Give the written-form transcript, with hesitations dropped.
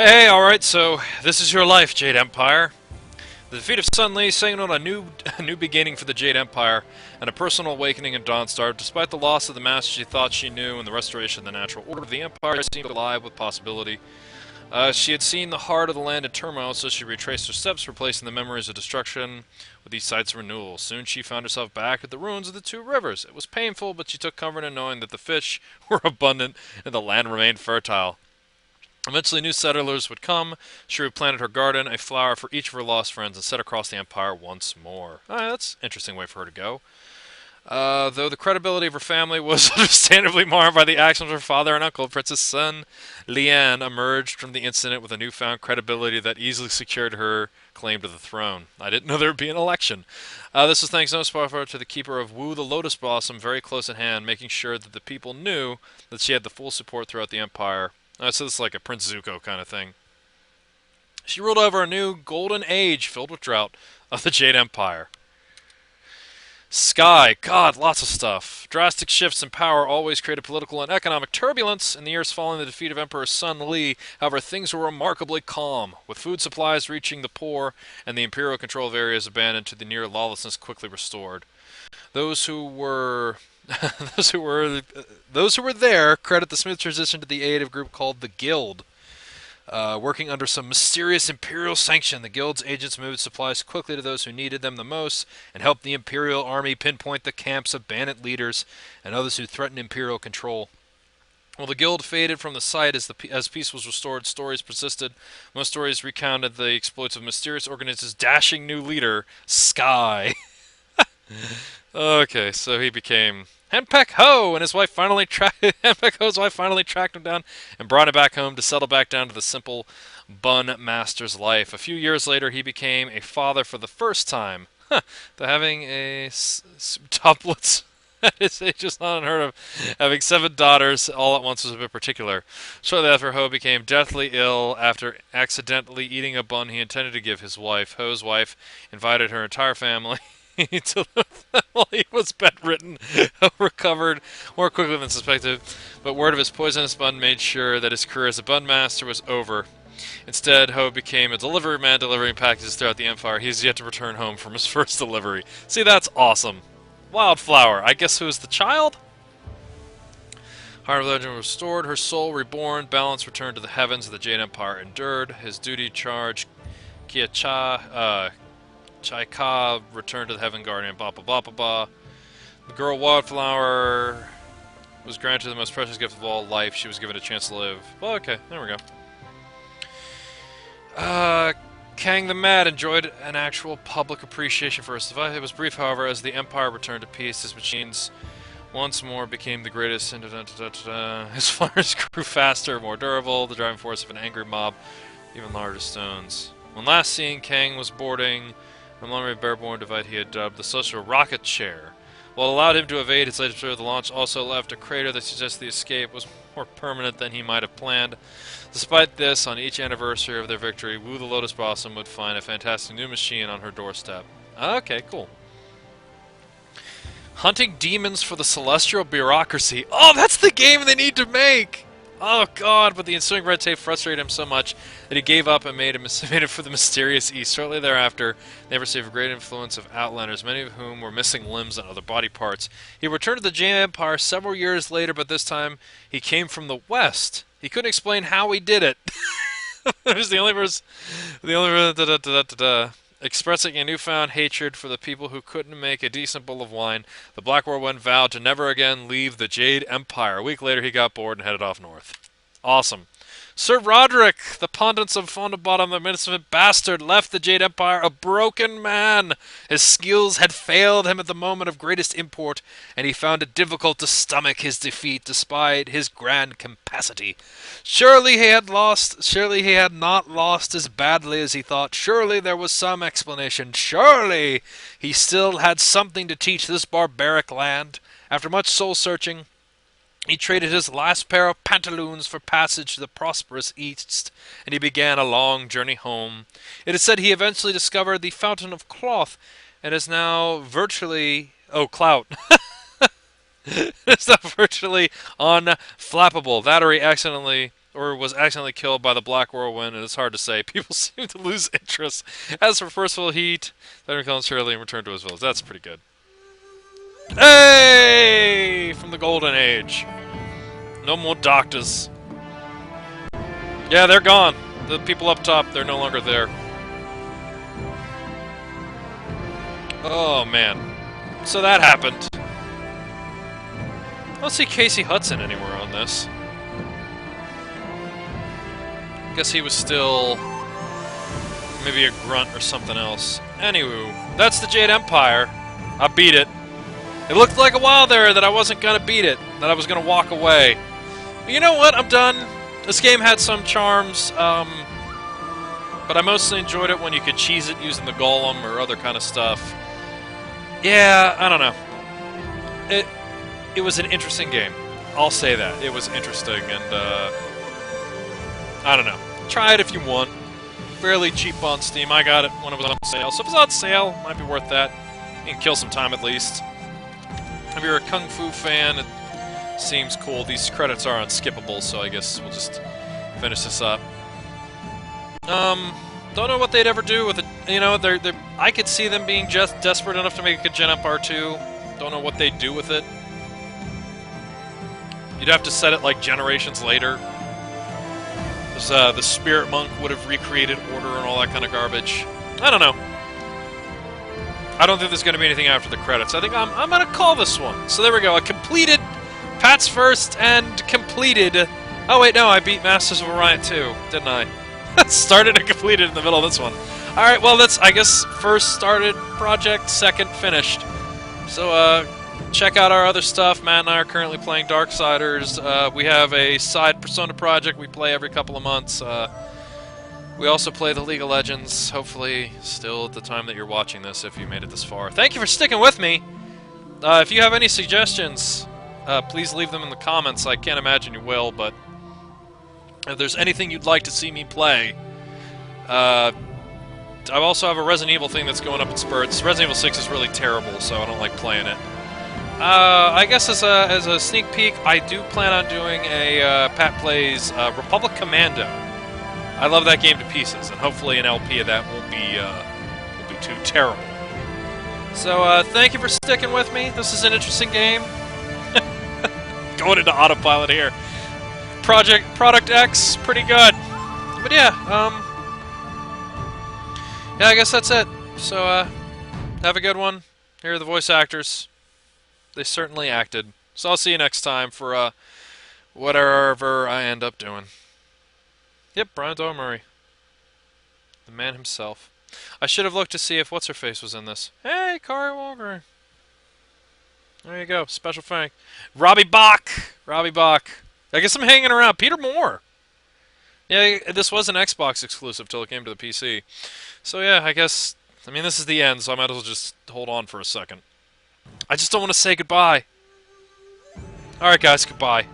Hey, alright, so this is your life, Jade Empire. The defeat of Sun Li signaled a new beginning for the Jade Empire, and a personal awakening in Dawnstar. Despite the loss of the master she thought she knew and the restoration of the natural order, the Empire seemed alive with possibility. She had seen the heart of the land in turmoil, so she retraced her steps, replacing the memories of destruction with these sites of renewal. Soon she found herself back at the ruins of the two rivers. It was painful, but she took comfort in knowing that the fish were abundant and the land remained fertile. Eventually, new settlers would come. She replanted her garden, a flower for each of her lost friends, and set across the empire once more. That's an interesting way for her to go. Though the credibility of her family was understandably marred by the actions of her father and uncle, Princess Sun Lian emerged from the incident with a newfound credibility that easily secured her claim to the throne. I didn't know there would be an election. This was thanks no small part to the keeper of Wu the Lotus Blossom, very close at hand, making sure that the people knew that she had the full support throughout the empire. So this is like a Prince Zuko kind of thing. She ruled over a new golden age filled with drought of the Jade Empire. Sky, God, lots of stuff. Drastic shifts in power always created political and economic turbulence. In the years following the defeat of Emperor Sun Li, however, things were remarkably calm, with food supplies reaching the poor and the imperial control of areas abandoned to the near lawlessness quickly restored. Those who were those who were there credit the smooth transition to the aid of a group called the Guild. Working under some mysterious imperial sanction, the Guild's agents moved supplies quickly to those who needed them the most and helped the imperial army pinpoint the camps of bandit leaders and others who threatened imperial control. While the Guild faded from the sight as peace was restored, stories persisted. Most stories recounted the exploits of mysterious organization's dashing new leader, Sky. Okay, so he became Henpeck Ho, and his wife finally Henpeck Ho's wife finally tracked him down and brought him back home to settle back down to the simple bun master's life. A few years later, he became a father for the first time. Though having a tuplets at his age is not unheard of. Having 7 daughters all at once was a bit particular. Shortly after, Ho became deathly ill after accidentally eating a bun he intended to give his wife. Ho's wife invited her entire family to while he was bedridden, recovered more quickly than suspected, but word of his poisonous bun made sure that his career as a bun master was over. Instead, Ho became a delivery man delivering packages throughout the Empire. He's yet to return home from his first delivery. See, that's awesome. Wildflower, I guess, who is the child? Heart of Legend restored, her soul reborn, balance returned to the heavens, the Jade Empire endured. His duty charge, Chai Ka returned to the Heaven Guardian, blah blah blah blah blah. The girl Wildflower was granted the most precious gift of all, life. She was given a chance to live. Well, okay, there we go. Kang the Mad enjoyed an actual public appreciation for his survival. It was brief, however, as the Empire returned to peace. His machines once more became the greatest. His flyers grew faster, more durable, the driving force of an angry mob, even larger stones. When last seen, Kang was boarding the Monterey Bearborn device he had dubbed the social rocket chair. While it allowed him to evade his latest of the launch, also left a crater that suggests the escape was more permanent than he might have planned. Despite this, on each anniversary of their victory, Wu the Lotus Blossom would find a fantastic new machine on her doorstep. Okay, cool. Hunting demons for the celestial bureaucracy. Oh, that's the game they need to make! Oh god, but the ensuing red tape frustrated him so much that he gave up and made it for the mysterious East. Shortly thereafter, they received a great influence of Outlanders, many of whom were missing limbs and other body parts. He returned to the Jade Empire several years later, but this time he came from the West. He couldn't explain how he did it. It was the only person expressing a newfound hatred for the people who couldn't make a decent bowl of wine. The Black Whirlwind vowed to never again leave the Jade Empire. A week later, he got bored and headed off north. Awesome. Sir Roderick, the pundits of Fondabottom, the minister bastard, left the Jade Empire a broken man. His skills had failed him at the moment of greatest import, and he found it difficult to stomach his defeat despite his grand capacity. Surely he had not lost as badly as he thought. Surely there was some explanation. Surely he still had something to teach this barbaric land. After much soul-searching, he traded his last pair of pantaloons for passage to the prosperous East, and he began a long journey home. It is said he eventually discovered the Fountain of Cloth, and is now virtually... Oh, clout. It's now virtually unflappable. That or he accidentally or was accidentally killed by the Black Whirlwind, and it's hard to say. People seem to lose interest. As for Forceful Heat, Thunder comes early and return to his village. That's pretty good. Hey! From the Golden Age. No more doctors. Yeah, they're gone. The people up top, they're no longer there. Oh, man. So that happened. I don't see Casey Hudson anywhere on this. Guess he was still maybe a grunt or something else. Anywho, that's the Jade Empire. I beat it. It looked like a while there that I wasn't gonna beat it, that I was gonna walk away. But you know what? I'm done. This game had some charms, but I mostly enjoyed it when you could cheese it using the golem or other kind of stuff. Yeah, I don't know. It was an interesting game. I'll say that. It was interesting, and I don't know. Try it if you want. Fairly cheap on Steam. I got it when it was on sale. So if it's on sale, it might be worth that. You can kill some time at least. If you're a Kung Fu fan, it seems cool. These credits are unskippable, so I guess we'll just finish this up. Don't know what they'd ever do with it. You know, I could see them being just desperate enough to make a Gen Empire 2. Don't know what they'd do with it. You'd have to set it like generations later. The Spirit Monk would have recreated Order and all that kind of garbage. I don't know. I don't think there's going to be anything after the credits. I think I'm going to call this one. So there we go. I completed Pat's First and completed... Oh wait, no, I beat Masters of Orion 2, didn't I? Started and completed in the middle of this one. Alright, well that's, I guess, first started project, second finished. So, check out our other stuff. Matt and I are currently playing Darksiders. We have a side Persona project we play every couple of months. We also play the League of Legends, hopefully still at the time that you're watching this, if you made it this far. Thank you for sticking with me! If you have any suggestions, please leave them in the comments. I can't imagine you will, but if there's anything you'd like to see me play, I also have a Resident Evil thing that's going up in spurts. Resident Evil 6 is really terrible, so I don't like playing it. I guess as a sneak peek, I do plan on doing a Pat Plays Republic Commando. I love that game to pieces, and hopefully an LP of that won't be too terrible. So thank you for sticking with me. This is an interesting game. Going into autopilot here. Product X, pretty good. But yeah, yeah, I guess that's it. So have a good one. Here are the voice actors. They certainly acted. So I'll see you next time for whatever I end up doing. Yep, Brian Doyle Murray. The man himself. I should have looked to see if What's-Her-Face was in this. Hey, Kari Walker. There you go, special thank. Robbie Bach! Robbie Bach. I guess I'm hanging around. Peter Moore! Yeah, this was an Xbox exclusive till it came to the PC. So yeah, I guess... I mean, this is the end, so I might as well just hold on for a second. I just don't want to say goodbye. Alright guys, goodbye.